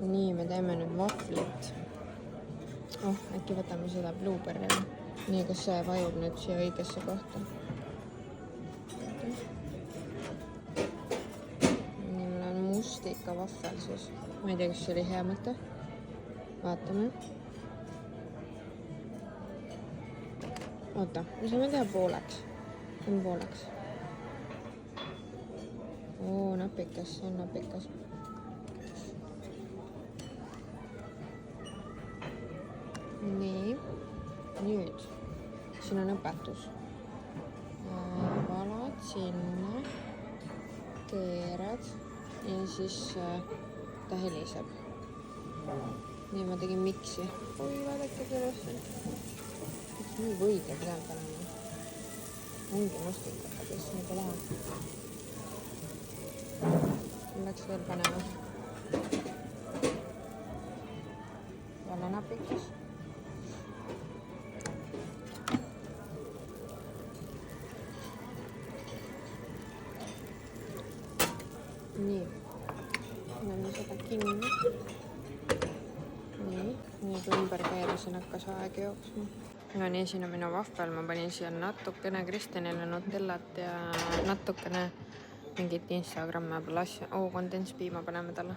nii, me teeme nüüd vahvlit. Äkki võtame seda blueberry. Nii, kas see vajub nüüd siia õigesse kohta? Nii, mul on mustika vahvel siis. Ma ei tea, kas see oli hea mõte. Vaatame. Oota, me saame teha pooleks. On pooleks. Napikas, see on napikas. Nii, nüüd siin on õpetus. Valad sinna, keerad ja siis ta heliseb. Nii, ma tegin miksi. Oi, vaadake kuidas on. Nii võige pidanud panema. Ongi mustikad, kes nagu läheb. Läks veel panema. Jälle napikas. Nii. Paneme seda kinni. Nüüd ümber keerasin hakkas aeg jooksma. No nii, siin on minu vahvel. Ma panin siia natukene Kristjanile Nutellat ja natukene mingit Instagrami asja. Kondentspiima paneme talle.